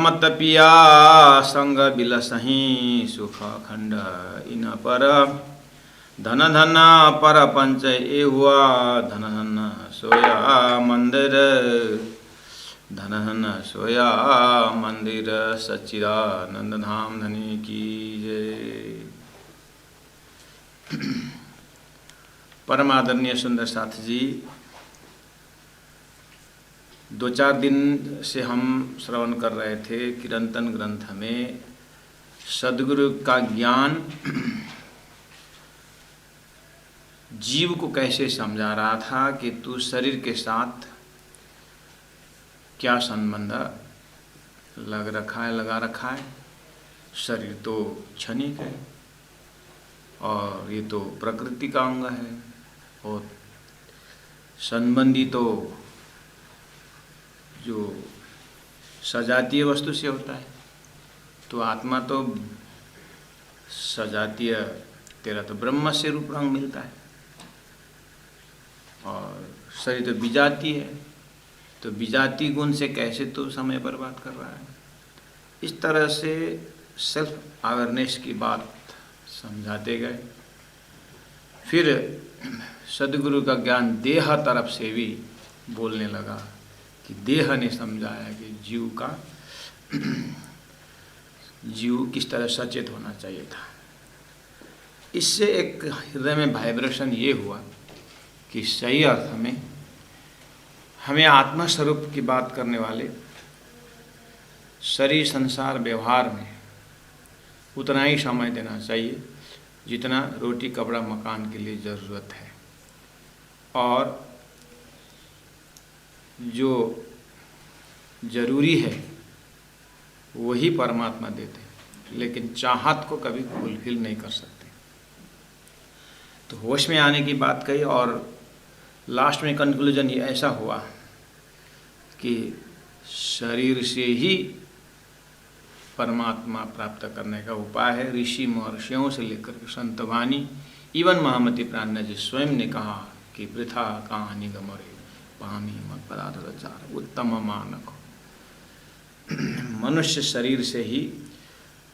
मत पिया संग बिलसही सुख खंड इन पर धन धन पर पंच ए हुआ धन धन सोया मंदिर धन धन सोया मंदिर सच्चिदानंद धाम धनी की जय। परम आदरणीय सुंदर साथ जी, 2-4 दिन से हम श्रवण कर रहे थे किरंतन ग्रंथ में सद्गुरु का ज्ञान जीव को कैसे समझा रहा था कि तू शरीर के साथ क्या संबंध लगा रखा है। शरीर तो क्षणिक है और ये तो प्रकृति का अंग है और संबंधी तो जो सजातीय वस्तु से होता है। तो आत्मा तो सजातीय, तेरा तो ब्रह्म से रूप रंग मिलता है और शरीर तो विजातीय है। तो विजातीय गुण से कैसे तो समय बर्बाद कर रहा है। इस तरह से सेल्फ अवेयरनेस की बात समझाते गए। फिर सद्गुरु का ज्ञान देह तरफ से भी बोलने लगा कि देह ने समझाया कि जीव किस तरह सचेत होना चाहिए था। इससे एक हृदय में वाइब्रेशन ये हुआ कि सही अर्थ में हमें आत्मा स्वरूप की बात करने वाले शरीर संसार व्यवहार में उतना ही समय देना चाहिए जितना रोटी कपड़ा मकान के लिए ज़रूरत है, और जो जरूरी है वही परमात्मा देते हैं, लेकिन चाहत को कभी फुलफिल नहीं कर सकते। तो होश में आने की बात कही और लास्ट में कंक्लूजन ये ऐसा हुआ कि शरीर से ही परमात्मा प्राप्त करने का उपाय है। ऋषि महर्षियों से लेकर के संत वाणी, इवन महामती प्राण जी स्वयं ने कहा कि वृथा कहानी गमरे पानी मत पदाचार उत्तम मानक। मनुष्य शरीर से ही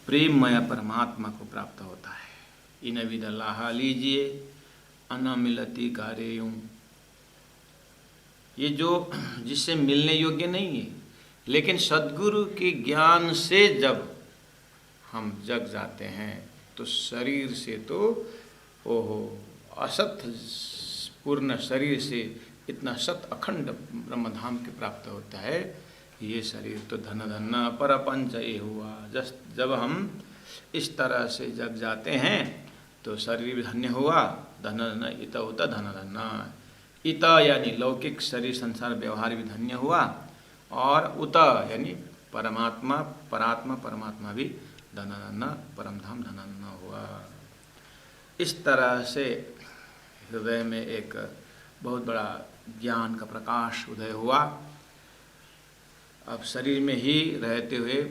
प्रेममय परमात्मा को प्राप्त होता है। इन विध लाहा लीजिए अन मिलती कार्यों। ये जो जिससे मिलने योग्य नहीं है, लेकिन सद्गुरु के ज्ञान से जब हम जग जाते हैं तो शरीर से तो ओहो असत पूर्ण शरीर से इतना सत अखंड ब्रह्मधाम के प्राप्त होता है। ये शरीर तो धन धन्ना पर पंच ये हुआ। जब हम इस तरह से जग जाते हैं तो शरीर भी धन्य हुआ। धन धन इत उत धन धन्ना, इत यानी लौकिक शरीर संसार व्यवहार भी धन्य हुआ, और उत यानी परमात्मा परमात्मा भी धन धन्ना परम धाम धन धन्ना हुआ। इस तरह से हृदय में एक बहुत बड़ा ज्ञान का प्रकाश उदय हुआ। अब शरीर में ही रहते हुए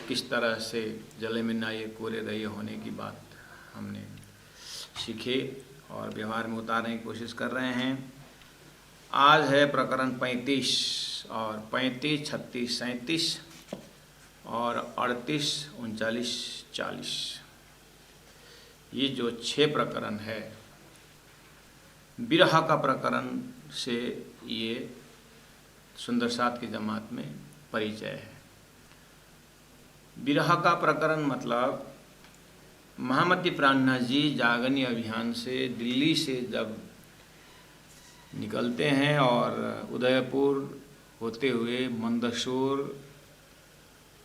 किस तरह से जले में नाये कोरे रहिए होने की बात हमने सीखे और व्यवहार में उतारने की कोशिश कर रहे हैं। आज है प्रकरण 35 और 35, 36, 37 और 38, 39, 40। ये जो 6 प्रकरण है विरह का प्रकरण से ये सुंदर साथ की जमात में परिचय है। विरह का प्रकरण मतलब महामती प्राणनाथ जी जागनी अभियान से दिल्ली से जब निकलते हैं और उदयपुर होते हुए मंदसौर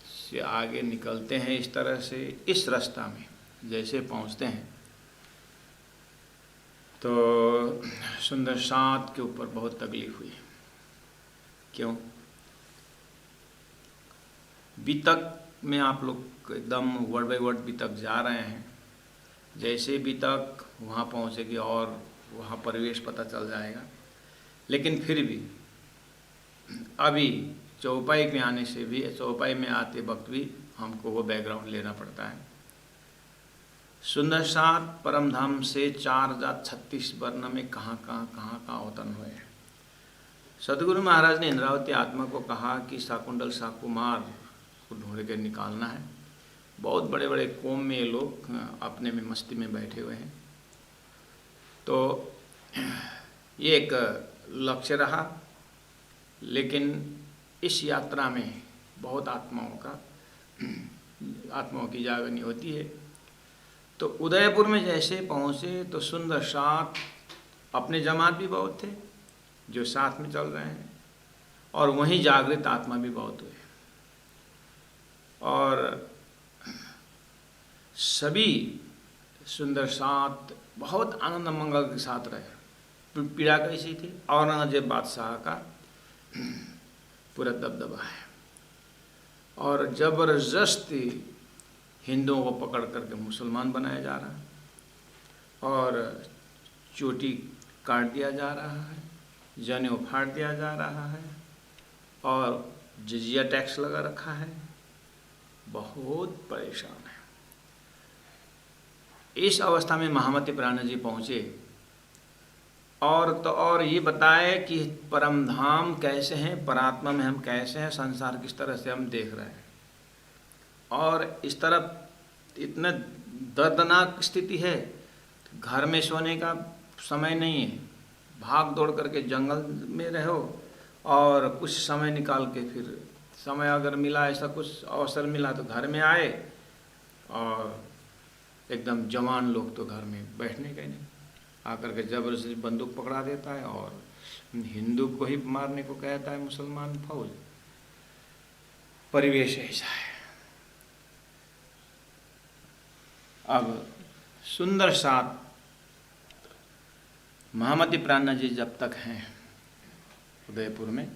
से आगे निकलते हैं, इस तरह से इस रास्ता में जैसे पहुंचते हैं तो सुंदर साथ के ऊपर बहुत तकलीफ हुई। क्यों? बीतक में आप लोग एकदम वर्ड बाय वर्ड बीतक जा रहे हैं। जैसे बीतक वहाँ पहुँचेगी और वहाँ परिवेश पता चल जाएगा, लेकिन फिर भी अभी चौपाई में आने से भी, चौपाई में आते वक्त भी हमको वो बैकग्राउंड लेना पड़ता है। सुंदर साथ परमधाम से 4036 वर्ण में कहाँ अवतरण हुए हैं। सदगुरु महाराज ने इंद्रावती आत्मा को कहा कि शाकुंडल शाकुमार को ढूंढ के निकालना है। बहुत बड़े बड़े कौम में ये लोग अपने में मस्ती में बैठे हुए हैं। तो ये एक लक्ष्य रहा, लेकिन इस यात्रा में बहुत आत्माओं की जागरणी होती है। तो उदयपुर में जैसे पहुँचे तो सुंदर साथ अपने जमात भी बहुत थे जो साथ में चल रहे हैं, और वहीं जागृत आत्मा भी बहुत हुए, और सभी सुंदर साथ बहुत आनंद मंगल के साथ रहे। पीड़ा कैसी थी? औरंगजेब बादशाह का पूरा दबदबा है, और जबरदस्ती हिंदुओं को पकड़ करके मुसलमान बनाया जा रहा है, और चोटी काट दिया जा रहा है, जनेऊ फाड़ दिया जा रहा है, और जजिया टैक्स लगा रखा है। बहुत परेशान है। इस अवस्था में महामती प्राण जी पहुँचे, और तो और ये बताए कि परम धाम कैसे हैं, परात्मा में हम कैसे हैं, संसार किस तरह से हम देख रहे हैं, और इस तरफ इतना दर्दनाक स्थिति है, घर में सोने का समय नहीं है, भाग दौड़ करके जंगल में रहो, और कुछ समय निकाल के फिर समय अगर मिला, ऐसा कुछ अवसर मिला तो घर में आए, और एकदम जवान लोग तो घर में बैठने के नहीं, आकर के जबरदस्ती बंदूक पकड़ा देता है और हिंदू को ही मारने को कहता है मुसलमान फौज। परिवेश ऐसा है। अब सुंदर साथ महामती प्राणा जी जब तक हैं उदयपुर में,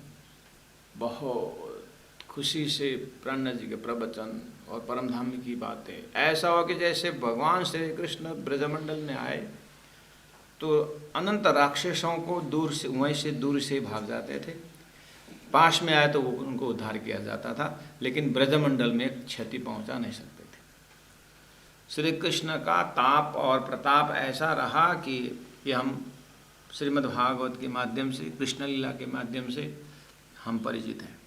बहुत खुशी से प्राणा जी के प्रवचन और परमधाम की बातें, ऐसा हो कि जैसे भगवान श्री कृष्ण ब्रजमंडल में आए तो अनंत राक्षसों को दूर से, वहीं से दूर से भाग जाते थे, पास में आए तो उनको उद्धार किया जाता था, लेकिन ब्रजमंडल में क्षति पहुंचा नहीं सकते थे। श्री कृष्ण का ताप और प्रताप ऐसा रहा कि हम श्रीमद् भागवत के माध्यम से, कृष्ण लीला के माध्यम से हम परिचित हैं।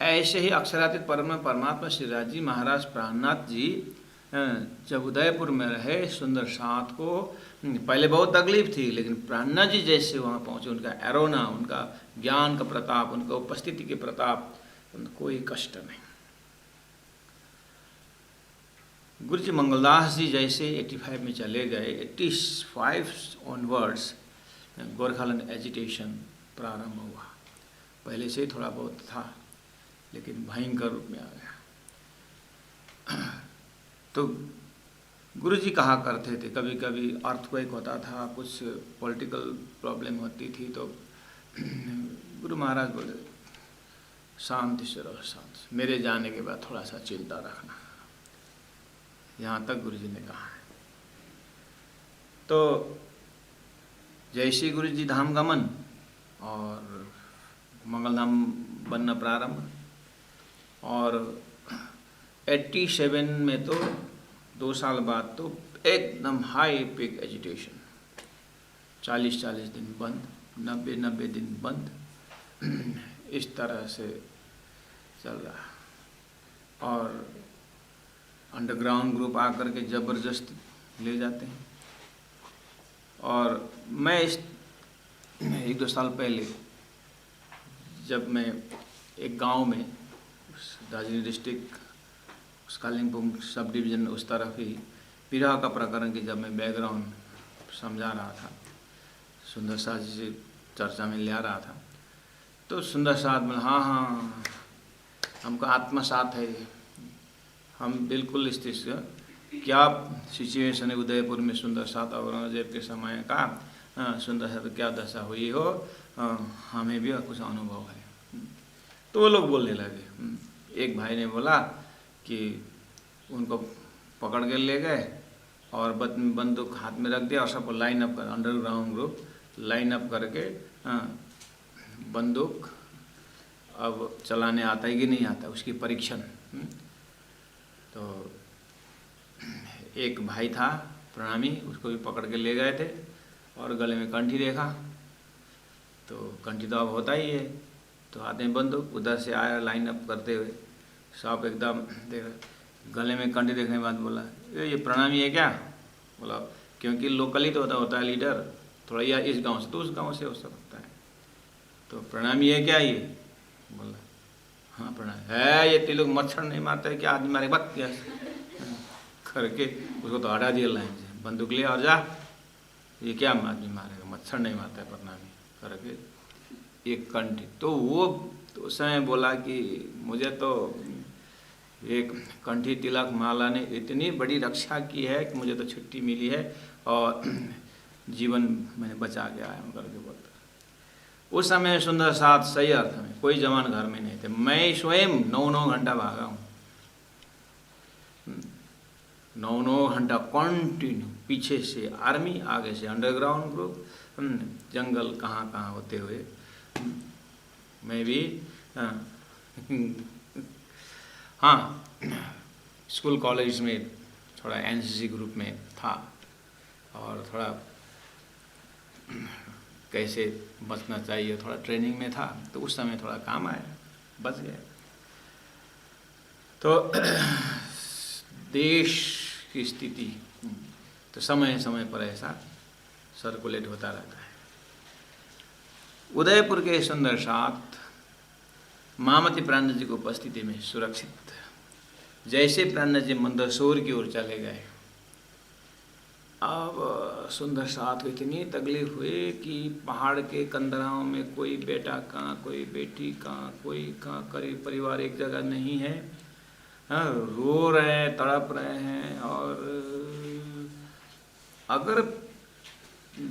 ऐसे ही अक्षरातीत परमात्मा श्री राज जी महाराज प्राणनाथ जी जब उदयपुर में रहे, सुंदर साथ को पहले बहुत तकलीफ थी, लेकिन प्राणनाथ जी जैसे वहाँ पहुँचे, उनका एरोना, उनका ज्ञान का प्रताप, उनका उपस्थिति के प्रताप, उनको कोई कष्ट नहीं। गुरु जी मंगलदास जी जैसे 85 में चले गए, 85 ऑनवर्ड्स गोरखालैंड एजिटेशन प्रारंभ हुआ। पहले से ही थोड़ा बहुत था, लेकिन भयंकर रूप में आ गया। तो गुरु जी कहा करते थे, कभी कभी अर्थक्वेक होता था, कुछ पॉलिटिकल प्रॉब्लम होती थी, तो गुरु महाराज बोले शांति से रहो, शांत, मेरे जाने के बाद थोड़ा सा चिंता रखना। यहाँ तक गुरु जी ने कहा है। तो जैसे गुरु जी धाम गमन और मंगलधाम बनना प्रारंभ, और 87 में तो 2 साल बाद तो एकदम हाई पिक एजिटेशन, 40 दिन बंद, 90 दिन बंद, इस तरह से चल रहा। और अंडरग्राउंड ग्रुप आकर के जबरदस्त ले जाते हैं। और मैं इस 1-2 साल पहले जब मैं एक गांव में, Darjeeling district, Kalimpong sub division उस तरफ ही, विरह का प्रकरण की जब मैं बैकग्राउंड समझा रहा था, सुंदर साथ जी से चर्चा में ले आ रहा था, तो सुंदर साथ में हाँ हमका आत्मा साथ है, हम बिल्कुल इस क्या सिचुएशन है उदयपुर में, सुंदर साथ औरंगजेब के समय का सुंदर साथ क्या दशा हुई हो, हमें भी कुछ अनुभव है। तो वो लोग बोलने लगे। एक भाई ने बोला कि उनको पकड़ के ले गए और बंदूक हाथ में रख दिया और सबको लाइन अप कर, अंडरग्राउंड ग्रुप लाइन अप करके बंदूक अब चलाने आता है कि नहीं आता, उसकी परीक्षण। तो एक भाई था प्रणामी, उसको भी पकड़ के ले गए थे और गले में कंठी देखा, तो तो कंठी तो अब होता ही है, तो हाथ में बंदूक, उधर से आया लाइन अप करते हुए, सब एकदम देख, गले में कंठी देखने के बाद बोला ये प्रणामी है क्या? बोला क्योंकि लोकली तो होता है लीडर, थोड़ा या इस गांव से तो उस गांव से हो सकता है, तो प्रणामी है क्या ये? बोला हाँ प्रणाम है। ये तीन लोग मच्छर नहीं मारते है क्या? आदमी मारे वक्त क्या करके उसको तो हटा दिया लाइन से, बंदूक लिया और जा, ये क्या आदमी मारेगा, मच्छर नहीं मारता है प्रणामी करके एक कंठी। तो वो तो उस समय बोला कि मुझे तो एक कंठी तिलक माला ने इतनी बड़ी रक्षा की है कि मुझे तो छुट्टी मिली है और जीवन मैंने बचा के आया हूँ करके बोलता। उस समय सुंदर साथ सही अर्थ में कोई जवान घर में नहीं थे, मैं स्वयं 9-9 घंटा भागा हूँ, 9-9 घंटा कंटिन्यू, पीछे से आर्मी, आगे से अंडरग्राउंड ग्रुप, जंगल कहाँ कहाँ होते हुए मैं भी हाँ स्कूल कॉलेज में थोड़ा एनसीसी ग्रुप में था और थोड़ा कैसे बचना चाहिए थोड़ा ट्रेनिंग में था, तो उस समय थोड़ा काम आया, बच गया। तो देश की स्थिति तो समय समय पर ऐसा सर्कुलेट होता रहता है। उदयपुर के सुंदर साथ महामती प्राणनाथ जी की उपस्थिति में सुरक्षित, जैसे प्राणनाथ जी मंदसौर की ओर चले गए, अब सुंदर साथ को इतनी तकलीफ हुई कि पहाड़ के कंदराओं में कोई बेटा कहाँ, कोई बेटी कहाँ, कोई कहाँ, करीब परिवार एक जगह नहीं है, रो रहे हैं, तड़प रहे हैं। और अगर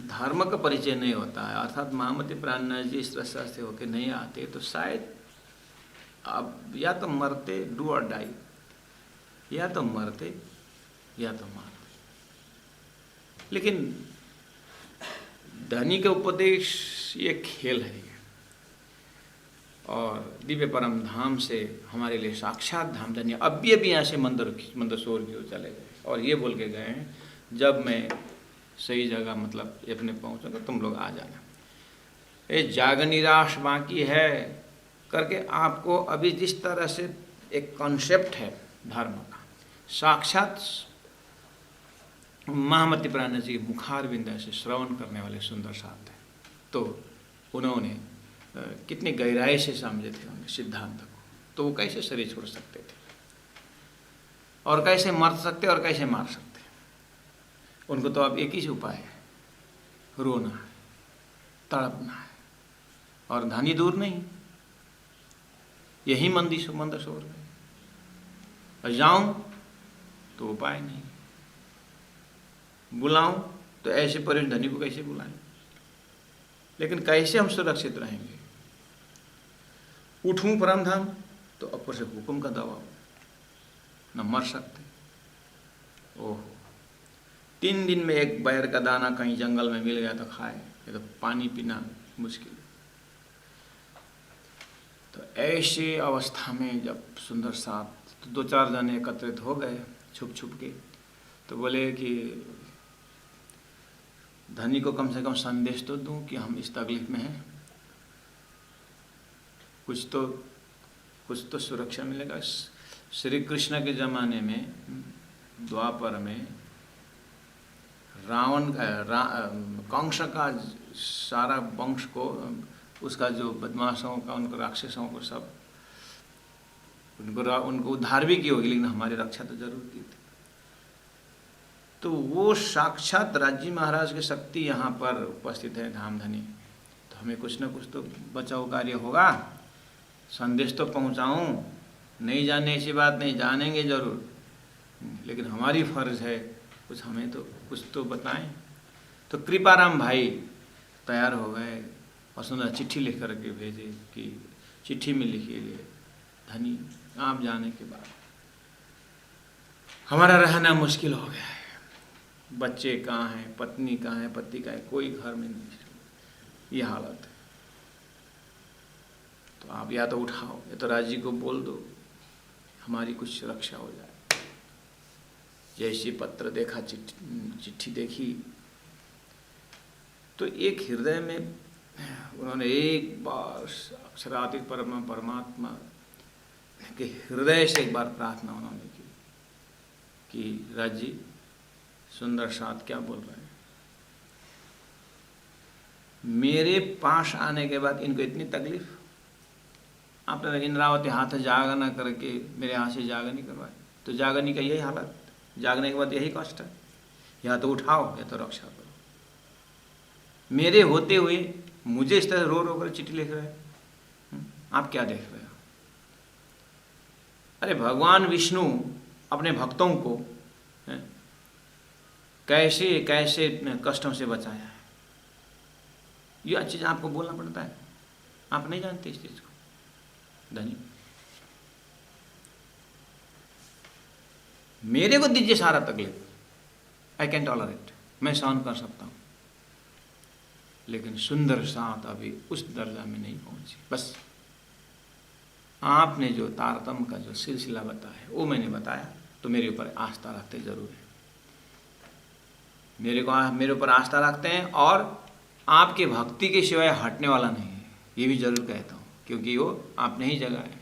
धर्म का परिचय नहीं होता है, अर्थात महामती प्राणनाथ जी इस रस्ता से होकर नहीं आते, तो शायद अब या तो मरते, डू और डाई, या तो मरते या तो मारते। लेकिन धनी का उपदेश ये खेल है, और दिव्य परम धाम से हमारे लिए साक्षात धाम धन्य। अभी यहाँ से मंदसौर की ओर चले गए और ये बोल के गए हैं जब मैं सही जगह मतलब अपने पहुँचूँगा तुम लोग आ जाना। ये जाग निराश बाकी है करके आपको अभी जिस तरह से एक कॉन्सेप्ट है धर्म का, साक्षात महामती प्राणनाथ जी मुखारविंद से श्रवण करने वाले सुंदर साथ हैं, तो उन्होंने कितनी गहराई से समझे थे उनके सिद्धांत को, तो वो कैसे शरीर छोड़ सकते थे और कैसे मर सकते और कैसे मार सकते। उनको तो अब एक ही उपाय है, रोना है, तड़पना है, और धनी दूर नहीं, यही मंदसौर है। और जाऊं तो उपाय नहीं, बुलाऊं तो ऐसे परिण धनी को कैसे बुलाएं। लेकिन कैसे हम सुरक्षित रहेंगे? उठूं परम धाम तो ऊपर से हुक्म का दबाव, न मर सकते। ओहो, 3 दिन में एक बैर का दाना कहीं जंगल में मिल गया तो खाए, ये तो पानी पीना मुश्किल। तो ऐसी अवस्था में जब सुंदर साथ तो 2-4 जने एकत्रित हो गए छुप छुप के, तो बोले कि धनी को कम से कम संदेश तो दूं कि हम इस तकलीफ में हैं, कुछ तो सुरक्षा मिलेगा। श्री कृष्ण के ज़माने में द्वापर में कंस का सारा वंश को, उसका जो बदमाशों का, उनको राक्षसों को सब उनको उद्धार भी की होगी, लेकिन हमारी रक्षा तो जरूर की थी। तो वो साक्षात राज्य महाराज की शक्ति यहाँ पर उपस्थित है धामधनी, तो हमें कुछ न कुछ तो बचाव कार्य होगा। संदेश तो पहुँचाऊँ, नहीं जानने ऐसी बात नहीं, जानेंगे जरूर, लेकिन हमारी फर्ज है कुछ, हमें तो कुछ तो बताएं। तो कृपाराम भाई तैयार हो गए और सुंदर चिट्ठी लिख करके भेजे कि चिट्ठी में लिखिए, धनी आप जाने के बाद हमारा रहना मुश्किल हो गया है, बच्चे कहाँ हैं, पत्नी कहाँ है, पति कहाँ है, कोई घर में नहीं, ये हालत है। तो आप या तो उठाओ या तो राजी को बोल दो, हमारी कुछ रक्षा हो जाए। जैसे पत्र देखा, चिट्ठी देखी, तो एक हृदय में उन्होंने एक बार अक्षरातीत परमात्मा के हृदय से एक बार प्रार्थना उन्होंने की कि राज जी सुंदर साथ क्या बोल रहे हैं, मेरे पास आने के बाद इनको इतनी तकलीफ, आपने इंद्रावती हाथ जागा ना करके मेरे हाथ से जागा नहीं करवाए, तो जागने का यही हालत, जागने के बाद यही कष्ट है, या तो उठाओ या तो रक्षा करो। मेरे होते हुए मुझे इस तरह रो रो कर चिट्ठी लिख रहे हैं, आप क्या देख रहे हो? अरे भगवान विष्णु अपने भक्तों को कैसे कैसे कष्टों से बचाया है, यह चीज आपको बोलना पड़ता है, आप नहीं जानते इस चीज को। धनी मेरे को दीजिए सारा तकलीफ, आई कैन टॉलरेट, मैं सहन कर सकता हूं, लेकिन सुंदर साथ अभी उस दर्जा में नहीं पहुंची। बस आपने जो तारतम्य का जो सिलसिला बताया वो मैंने बताया, तो मेरे ऊपर आस्था रखते जरूर है, मेरे ऊपर आस्था रखते हैं, और आपके भक्ति के सिवाय हटने वाला नहीं है, ये भी जरूर कहता हूँ, क्योंकि वो आपने ही जगह है।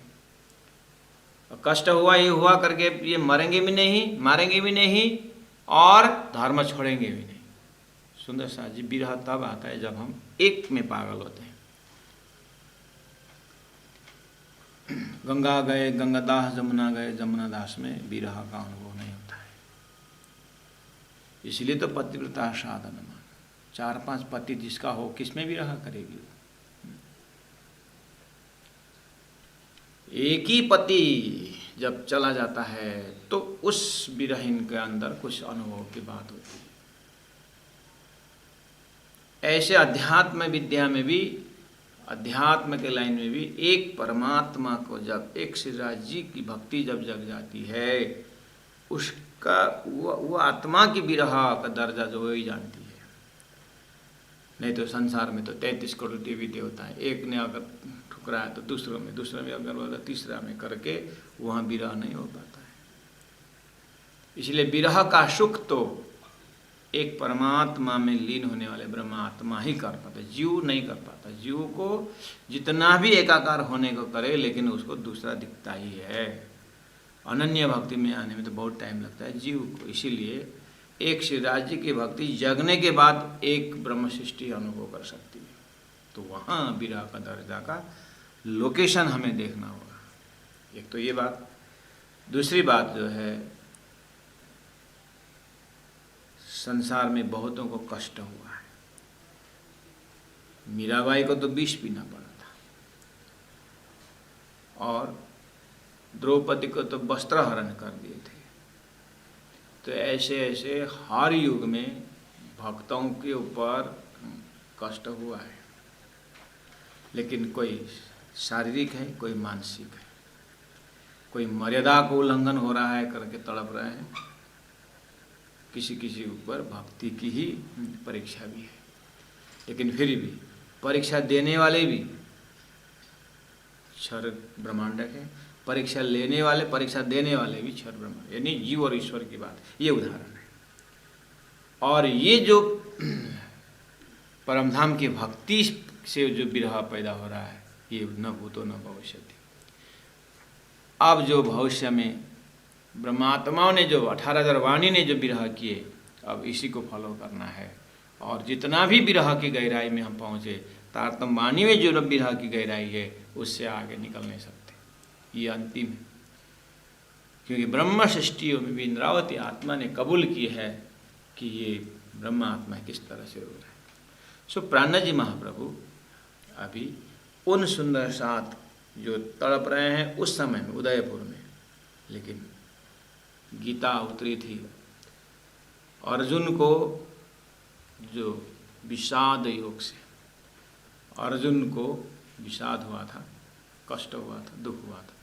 कष्ट हुआ ये हुआ करके ये मरेंगे भी नहीं, मारेंगे भी नहीं, और धर्म छोड़ेंगे भी नहीं। सुंदर साथ जी विरह तब आता है जब हम एक में पागल होते हैं। गंगा गए गंगादास, जमुना गए जमुनादास में विरह का अनुभव नहीं होता है। इसलिए तो पतिव्रता साधन मान, 4-5 पति जिसका हो किसमें विरह करेगी? एक ही पति जब चला जाता है तो उस विरहीन के अंदर कुछ अनुभव की बात होती है। ऐसे अध्यात्म विद्या में भी, अध्यात्म के लाइन में भी एक परमात्मा को जब, एक श्रीराज जी की भक्ति जब जग जाती है, उसका वो आत्मा की विरह का दर्जा जो वही जानती है। नहीं तो संसार में तो 33 करोड़ देवी देवता है, एक ने अगर ठुकराया तो दूसरों में, दूसरे में अगर वाला तीसरा में करके वहाँ विरह नहीं हो पाता है। इसलिए विरह का सुख तो एक परमात्मा में लीन होने वाले ब्रह्मात्मा ही कर पाता, जीव नहीं कर पाता। जीव को जितना भी एकाकार होने को करे, लेकिन उसको दूसरा दिखता ही है। अनन्य भक्ति में आने में तो बहुत टाइम लगता है जीव को। इसीलिए एक श्री राज्य की भक्ति जगने के बाद एक ब्रह्म सृष्टि अनुभव कर सकती है। तो वहाँ विरह का दर्जा का लोकेशन हमें देखना होगा। एक तो ये बात। दूसरी बात जो है, संसार में बहुतों को कष्ट हुआ है। मीराबाई को तो विष पीना पड़ा था, और द्रौपदी को तो वस्त्र हरण कर दिए थे। तो ऐसे ऐसे हर युग में भक्तों के ऊपर कष्ट हुआ है, लेकिन कोई शारीरिक है, कोई मानसिक है, कोई मर्यादा को उल्लंघन हो रहा है करके तड़प रहे हैं, किसी किसी ऊपर भक्ति की ही परीक्षा भी है। लेकिन फिर भी परीक्षा देने वाले भी क्षर ब्रह्मांड है, परीक्षा लेने वाले, परीक्षा देने वाले भी क्षर ब्रह्मांड, यानी जीव और ईश्वर की बात, ये उदाहरण है। और ये जो परमधाम की भक्ति से जो विरह पैदा हो रहा है, ये न भूतो न भविष्यति। अब जो भविष्य में ब्रह्मात्माओं ने जो 18,000 वाणी ने जो विरह किए, अब इसी को फॉलो करना है। और जितना भी विरह की गहराई में हम पहुँचे, तारतम्य वाणी में जो विरह की गहराई है, उससे आगे निकल नहीं सकते। ये अंतिम है, क्योंकि ब्रह्म सृष्टियों में भी इंद्रावती आत्मा ने कबूल की है कि ये ब्रह्म आत्मा किस तरह से रो रहा है। सो प्राणनाथ जी महाप्रभु अभी उन सुंदर साथ जो तड़प रहे हैं उस समय में उदयपुर में, लेकिन गीता उतरी थी। अर्जुन को जो विषाद योग से, अर्जुन को विषाद हुआ था, कष्ट हुआ था, दुख हुआ था।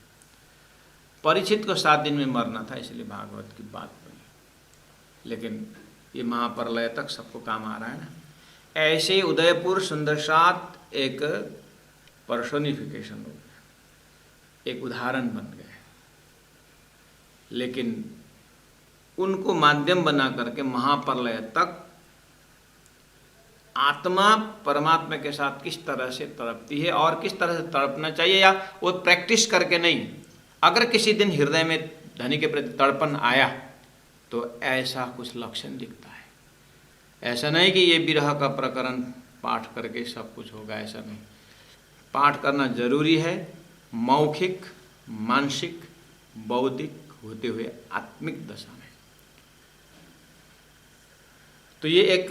परीक्षित को 7 दिन में मरना था, इसलिए भागवत की बात बनी। लेकिन ये महाप्रलय तक सबको काम आ रहा है ना। ऐसे ही उदयपुर सुंदरसात एक पर्सोनिफिकेशन हो गया, एक उदाहरण बन गए। लेकिन उनको माध्यम बना करके महाप्रलय तक आत्मा परमात्मा के साथ किस तरह से तड़पती है और किस तरह से तड़पना चाहिए, या वो प्रैक्टिस करके नहीं। अगर किसी दिन हृदय में धनी के प्रति तड़पन आया तो ऐसा कुछ लक्षण दिखता है। ऐसा नहीं कि ये विरह का प्रकरण पाठ करके सब कुछ होगा, ऐसा नहीं। पाठ करना जरूरी है, मौखिक, मानसिक, बौद्धिक होते हुए आत्मिक दशा में। तो ये एक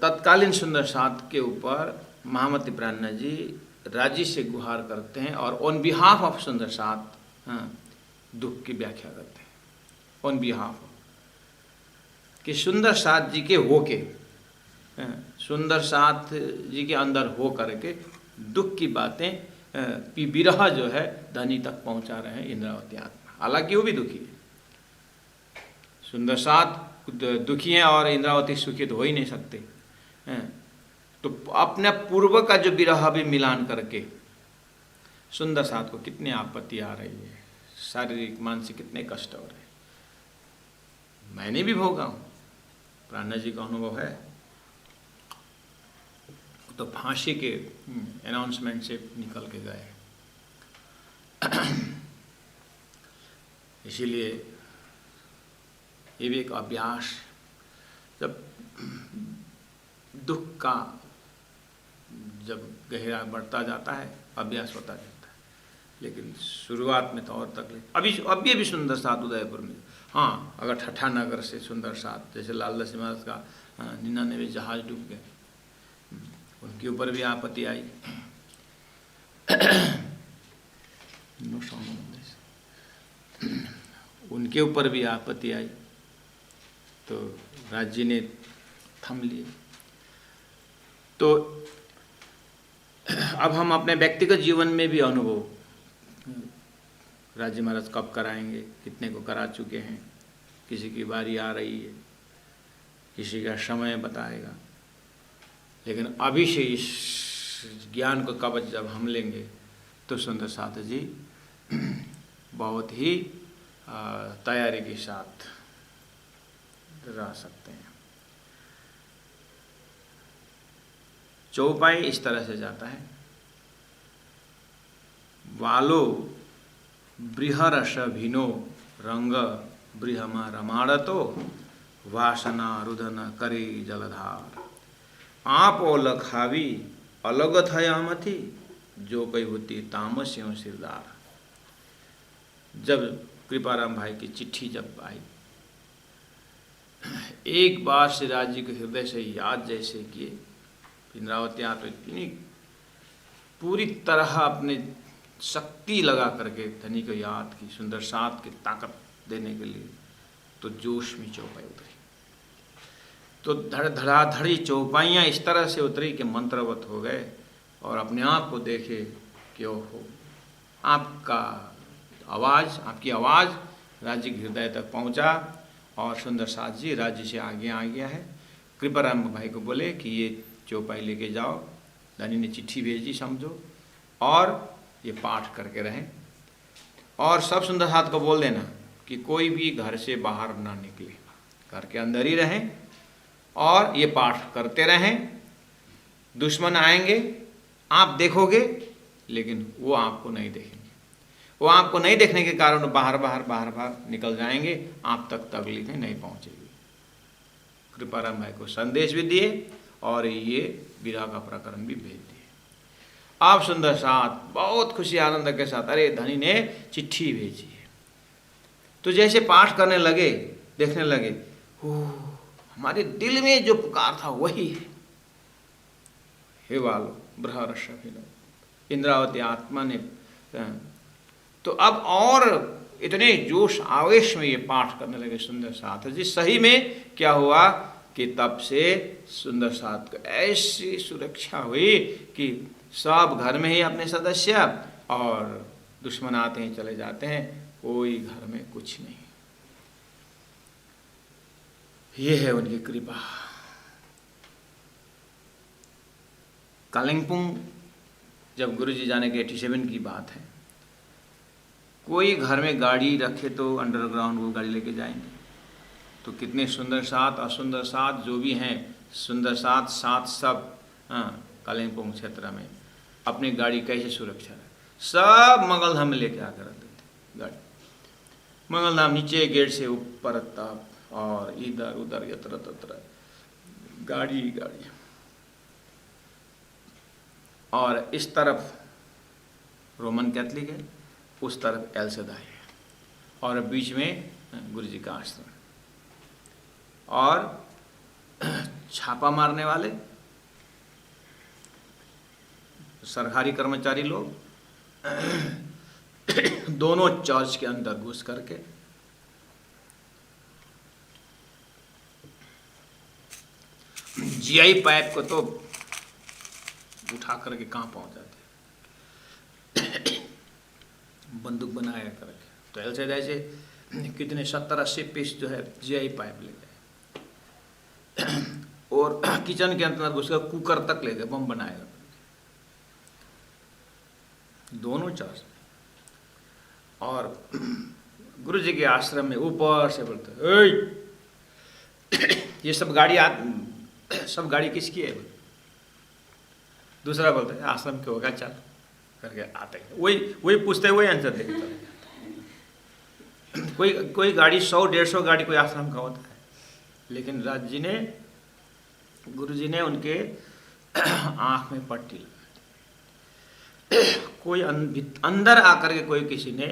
तत्कालीन सुंदर साथ के ऊपर महामती प्राणनाथ जी राजी से गुहार करते हैं और ऑन बिहाफ ऑफ सुंदर साथ दुख की व्याख्या करते हैं। ऑन बिहाफ कि सुंदर साथ जी के होके, सुंदर साथ जी के अंदर हो करके दुख की बातें, विरह जो है धनी तक पहुंचा रहे हैं इंद्रावती आत्मा। हालांकि वो भी दुखी है, सुंदर साथ दुखी हैं और इंद्रावती सुखी तो हो ही नहीं सकते। तो अपने पूर्व का जो विरह भी मिलान करके सुंदर साथ को कितनी आपत्ति आ रही है, शारीरिक मानसिक कितने कष्ट हो रहे हैं। मैंने भी भोगा हूँ, प्राणनाथ जी का अनुभव है। तो फांसी के अनाउंसमेंट से निकल के गए। इसीलिए ये भी एक अभ्यास, जब दुख का जब गहरा बढ़ता जाता है अभ्यास होता जाता है। लेकिन शुरुआत में तो और तकलीफ। अभी भी सुंदर साथ उदयपुर में, हाँ, अगर ठट्ठा नगर से सुंदर साथ, जैसे लालदास महाराज का 99 जहाज डूब गए, उनके ऊपर भी आपत्ति आई। उनके ऊपर भी आपत्ति आई तो राज्य ने थम लिए। तो अब हम अपने व्यक्तिगत जीवन में भी अनुभव राज्य महाराज कब कराएंगे, कितने को करा चुके हैं, किसी की बारी आ रही है, किसी का समय बताएगा। लेकिन अभी से इस ज्ञान को कवच जब हम लेंगे तो सुंदर साथ जी बहुत ही तैयारी के साथ रह सकते हैं। चौपाई इस तरह से जाता है। वालो बृहरस भिनो रंग बृहमा रमाड़तो वासना रुदन करे जलधार आप लखावी अलग थयामथी जो कई होती तामस्यों सिरदार। जब कृपाराम भाई की चिट्ठी जब आई, एक बार श्री राज जी के हृदय से याद जैसे किए, इंद्रावती आप इतनी पूरी तरह अपने शक्ति लगा करके धनी को याद की, सुंदर साथ की ताकत देने के लिए, तो जोश में चौपाई उतरी। तो धड़ाधड़ी चौपाइयाँ इस तरह से उतरी कि मंत्रवत हो गए और अपने आप को देखे कि ओहो, आपकी आवाज़ राज्य के हृदय तक पहुँचा और सुंदर साथ जी राज्य से आगे आ गया है। कृपाराम भाई को बोले कि ये चौपाई लेके जाओ, धनी ने चिट्ठी भेजी समझो, और ये पाठ करके रहें। और सब सुंदर साथ को बोल देना कि कोई भी घर से बाहर ना निकले, घर के अंदर ही रहें और ये पाठ करते रहें। दुश्मन आएंगे, आप देखोगे, लेकिन वो आपको नहीं देखेंगे। वो आपको नहीं देखने के कारण बाहर निकल जाएंगे, आप तक तकलीफें नहीं पहुंचेगी। कृपाराम भाई को संदेश भी दिए और ये विरह का प्रकरण भी भेज दिए। आप सुंदर साथ बहुत खुशी आनंद के साथ, अरे धनी ने चिट्ठी भेजी है। तो जैसे पाठ करने लगे, देखने लगे, हमारे दिल में जो पुकार था वही है। हे वालो बृहरस भिनो, इंद्रावती आत्मा ने। तो अब और इतने जोश आवेश में ये पाठ करने लगे सुंदर साथ जी। सही में क्या हुआ कि तब से सुंदर साथ को ऐसी सुरक्षा हुई कि सब घर में ही अपने सदस्य, और दुश्मन आते हैं चले जाते हैं, कोई घर में कुछ नहीं। ये है उनकी कृपा। कालिंपोंग जब गुरुजी जाने के 87 की बात है, कोई घर में गाड़ी रखे तो अंडरग्राउंड वो गाड़ी लेके जाएंगे। तो कितने सुंदर साथ असुंदर साथ जो भी हैं सुंदर साथ साथ सब कालिम्पोंग क्षेत्र में अपनी गाड़ी कैसे सुरक्षा है, सब मंगलधाम में लेके आकर रख देते गाड़ी। मंगलधाम नीचे गेट से ऊपर तक और इधर उधर यत्र तत्र गाड़ी गाड़ी। और इस तरफ रोमन कैथलिक है, उस तरफ एल सदाई है, और बीच में गुरु जी का आश्रम। और छापा मारने वाले सरकारी कर्मचारी लोग दोनों चर्च के अंदर घुस करके जीआई पाइप को तो उठा करके कहाँ पहुंच जाते, बंदूक बनाया करके। तो ऐसे ऐसे कितने 70-80 पीस जो है जीआई पाइप ले गए, और किचन के अंदर घुसकर कुकर तक ले गए बम बनाएगा दोनों चर्च। और गुरु जी के आश्रम में ऊपर से बोलते ये सब गाड़ी किसकी है? दूसरा बोलता है आश्रम के होगा, चल करके आते हैं, वही पूछते, वही आंसर देते। कोई गाड़ी 100-150 गाड़ी कोई आश्रम का होता है, लेकिन गुरु जी ने उनके आंख में पट्टी लगा दी। कोई अंदर आकर के कोई किसी ने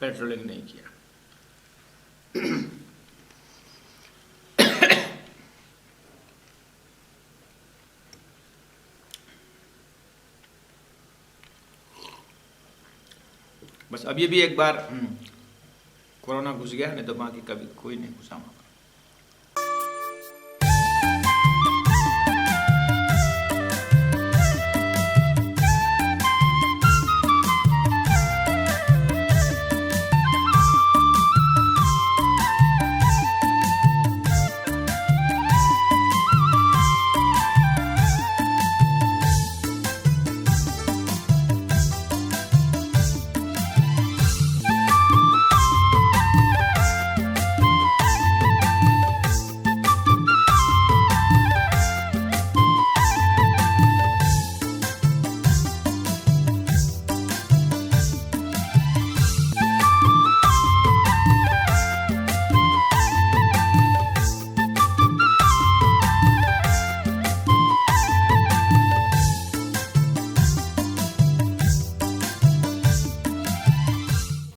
पेट्रोलिंग नहीं किया। बस अब ये भी एक बार कोरोना घुस गया, नहीं तो बाकी कभी कोई नहीं घुसा वहाँ।